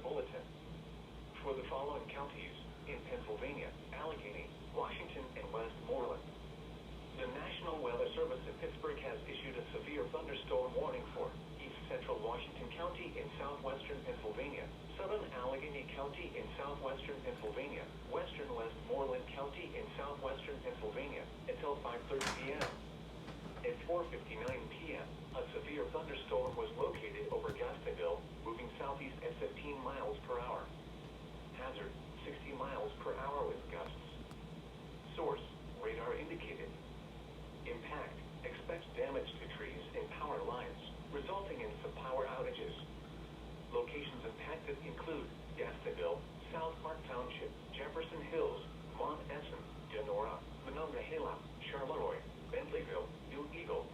bulletin. For the following counties in Pennsylvania: Allegheny, Washington, and Westmoreland. The National Weather Service in Pittsburgh has issued a severe thunderstorm warning for East Central Washington County in southwestern Pennsylvania, Southern Allegheny County in southwestern Pennsylvania, Western Westmoreland County in southwestern Pennsylvania, until 5:30 p.m. At 4:59 p.m., a severe thunderstorm was located over Gastonville, moving southeast at 15 miles per hour. Hazard: 60 miles per hour with gusts. Source: radar indicated. Impact: expects damage to trees and power lines, resulting in some power outages. Locations impacted include Gastonville, South Park Township, Jefferson Hills, Mont Essen, Donora, Monongahela, Charleroi, Bentleyville, New Eagle,